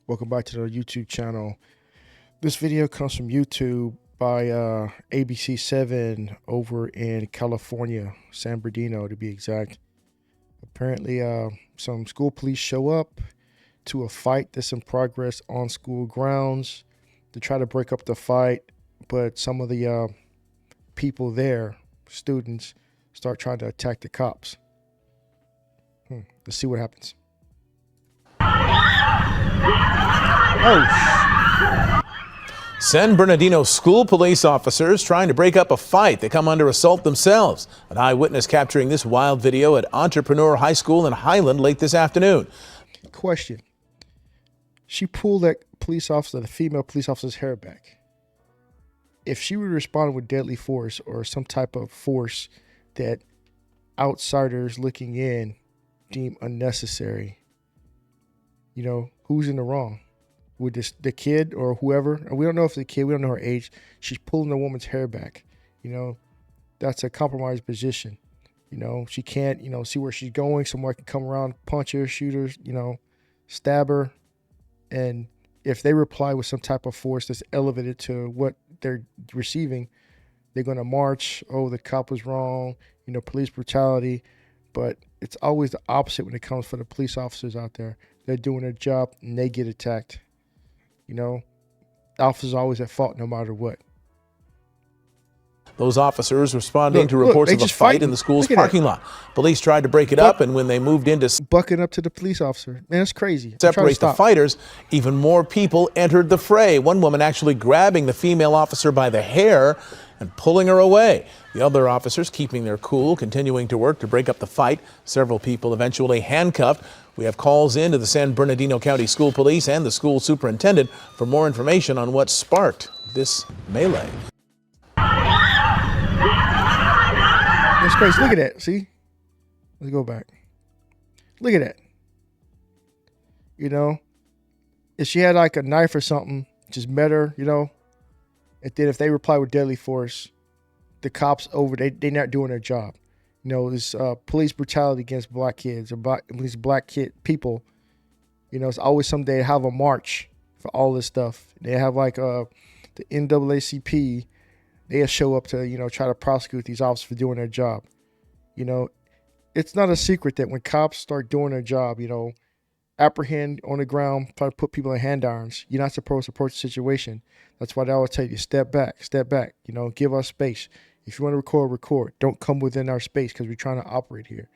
Welcome back to the YouTube channel. This video comes from YouTube by ABC7 over in California, San Bernardino to be exact. Apparently, some school police show up to a fight that's in progress on school grounds to try to break up the fight, but some of the people there, students, start trying to attack the cops. Let's see what happens. San Bernardino school police officers trying to break up a fight. They come under assault themselves. An eyewitness capturing this wild video at Entrepreneur High School in Highland late this afternoon. Question. She pulled that police officer, the female police officer's hair back. If she would respond with deadly force or some type of force that outsiders looking in deem unnecessary, you know, who's in the wrong? Would the kid or whoever? And we don't know if the kid, we don't know her age. She's pulling the woman's hair back. You know, that's a compromised position. You know, she can't, see where she's going. Someone can come around, punch her, shoot her, stab her. And if they reply with some type of force that's elevated to what they're receiving, they're going to march. Oh, the cop was wrong. Police brutality. But it's always the opposite when it comes for the police officers out there. They're doing their job and they get attacked. Officers are always at fault no matter what. Those officers responding to reports of a fight in the school's parking lot. Police tried to break it up, and when they moved in to bucking up to the police officer. Man, that's crazy. Separate the fighters, even more people entered the fray. One woman actually grabbing the female officer by the hair and pulling her away. The other officers keeping their cool, continuing to work to break up the fight. Several people eventually handcuffed. We have calls in to the San Bernardino County School Police and the school superintendent for more information on what sparked this melee. That's crazy. Look at that. See? Let's go back. Look at that. If she had like a knife or something, just met her, and then if they reply with deadly force, the cops they're not doing their job. This police brutality against black kids or black people. It's always someday they have a march for all this stuff. They have like the NAACP. They'll show up to, try to prosecute these officers for doing their job. It's not a secret that when cops start doing their job, apprehend on the ground, try to put people in hand irons, you're not supposed to approach the situation. That's why they always tell you, step back, give us space. If you want to record. Don't come within our space because we're trying to operate here.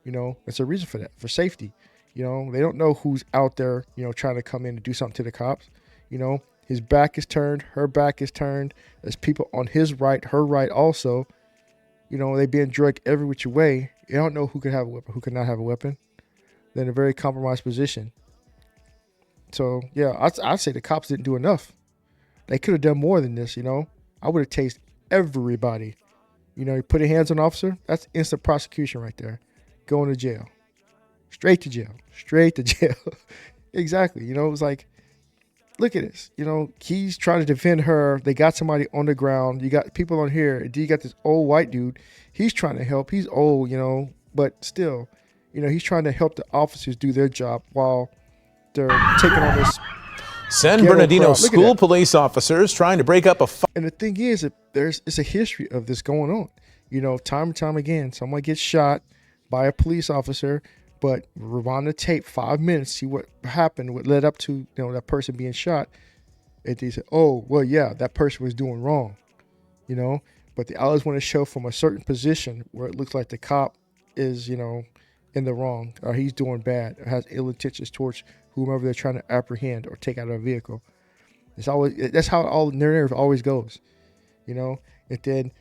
There's a reason for that, for safety. They don't know who's out there, trying to come in and do something to the cops. His back is turned, her back is turned. There's people on his right, her right also. They being drugged every which way. You don't know who could have a weapon, who could not have a weapon. They're in a very compromised position. So, yeah, I'd say the cops didn't do enough. They could have done more than this, I would have tased everybody. You put your hands on an officer, that's instant prosecution right there. Going to jail. Straight to jail. Exactly. It was like, look at this. He's trying to defend her. They got somebody on the ground. You got people on here. You got this old white dude. He's trying to help. He's old, but still, he's trying to help the officers do their job while they're taking on this. San Bernardino school police officers trying to break up a fight. And the thing is, it's a history of this going on. Time and time again, someone gets shot by a police officer, but rewind the tape 5 minutes, see what happened, what led up to that person being shot. And they say, oh, well, yeah, that person was doing wrong, But they always want to show from a certain position where it looks like the cop is, in the wrong, or he's doing bad, or has ill intentions towards whomever they're trying to apprehend or take out of a vehicle. That's how all narrative always goes, And then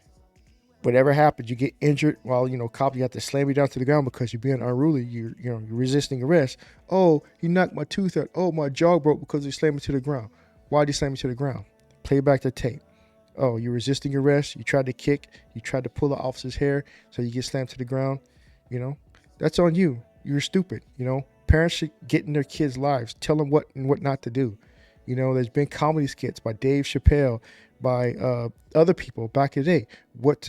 whatever happens, you get injured while, cop, you have to slam you down to the ground because you're being unruly. You're resisting arrest. Oh, he knocked my tooth out. Oh, my jaw broke because he slammed me to the ground. Why did he slam me to the ground? Play back the tape. Oh, you're resisting arrest. You tried to kick. You tried to pull the officer's hair so you get slammed to the ground. That's on you. You're stupid. Parents should get in their kids' lives. Tell them what and what not to do. There's been comedy skits by Dave Chappelle, by other people back in the day. What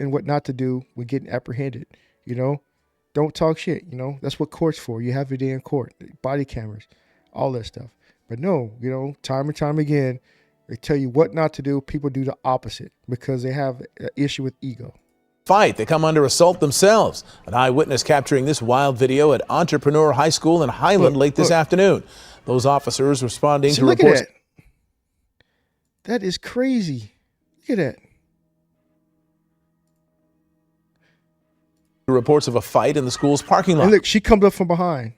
and what not to do when getting apprehended. Don't talk shit. That's what court's for. You have your day in court. Body cameras, all that stuff. But no, time and time again, they tell you what not to do. People do the opposite because they have an issue with ego. Fight. They come under assault themselves. An eyewitness capturing this wild video at Entrepreneur High School in Highland late this afternoon. Those officers responding to look reports. At that is crazy. Look at that. Reports of a fight in the school's parking lot. And look, she comes up from behind.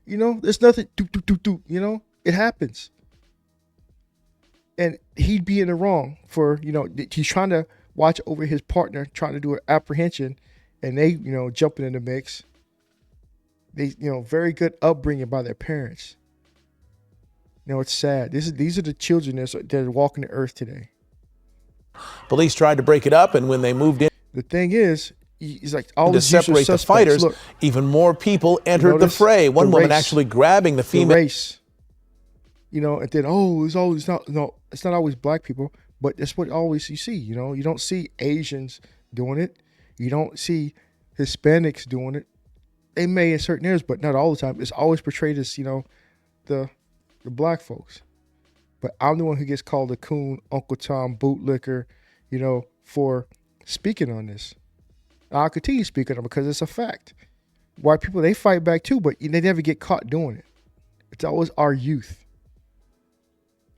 There's nothing. It happens. And he'd be in the wrong for, he's trying to watch over his partner, trying to do an apprehension, and they, jumping in the mix. They, very good upbringing by their parents. It's sad. These are the children that are walking the earth today. Police tried to break it up, and when they moved in, the thing is, he's like all to separate the fighters, look, even more people entered the fray. One woman actually grabbing the female. Race. And then it's not always black people, but that's what always you see. You don't see Asians doing it. You don't see Hispanics doing it. They may in certain areas, but not all the time. It's always portrayed as the black folks. But I'm the one who gets called a coon, Uncle Tom, bootlicker, for speaking on this. I'll continue speaking on it because it's a fact. White people, they fight back too, but they never get caught doing it. It's always our youth.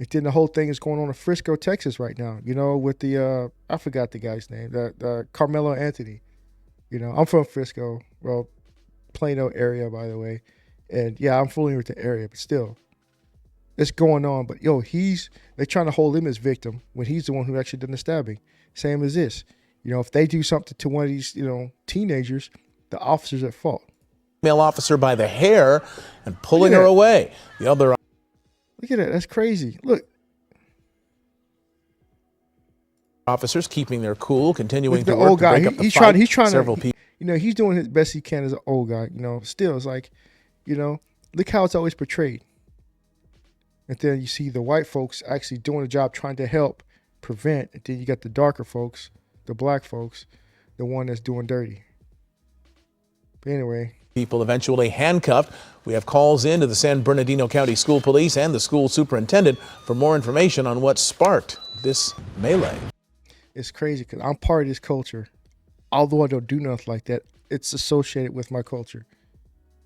And then the whole thing is going on in Frisco, Texas right now, with the, I forgot the guy's name, the Carmelo Anthony. I'm from Frisco, well, Plano area, by the way. And yeah, I'm familiar with the area, but still, it's going on. But they're trying to hold him as victim when he's the one who actually done the stabbing. Same as this. If they do something to one of these, teenagers, the officer's at fault. Male officer by the hair and pulling her away. The other. Look at that. That's crazy. Look. Officers keeping their cool, continuing to work old guy. To break up the He's fight. trying Several to, people. He's doing his best he can as an old guy. Still, it's like, look how it's always portrayed. And then you see the white folks actually doing the job, trying to help prevent. And then you got the darker folks, the black folks, the one that's doing dirty. But anyway. People eventually handcuffed. We have calls into the San Bernardino County School Police and the school superintendent for more information on what sparked this melee. It's crazy because I'm part of this culture. Although I don't do nothing like that, it's associated with my culture.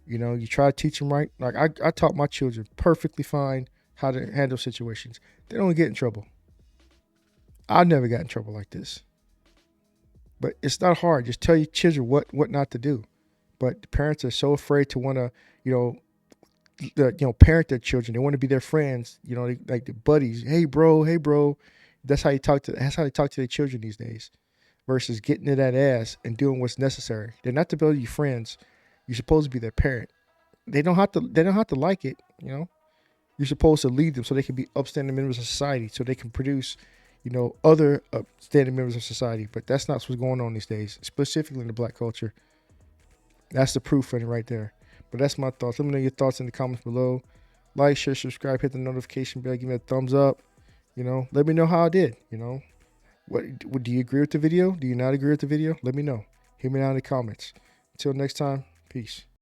You try to teach them right. Like I taught my children perfectly fine how to handle situations. They don't get in trouble. I never got in trouble like this. But it's not hard. Just tell your children what not to do. But the parents are so afraid to want to, parent their children. They want to be their friends. Like the buddies. Hey, bro. That's how they talk to their children these days, versus getting to that ass and doing what's necessary. They're not to be your friends. You're supposed to be their parent. They don't have to like it. You're supposed to lead them so they can be upstanding members of society, so they can produce, other upstanding members of society. But that's not what's going on these days, specifically in the black culture. That's the proof in it right there. But that's my thoughts. Let me know your thoughts in the comments below. Like, share, subscribe, hit the notification bell, give me a thumbs up. Let me know how I did. What do you agree with the video? Do you not agree with the video? Let me know. Hit me down in the comments. Until next time, peace.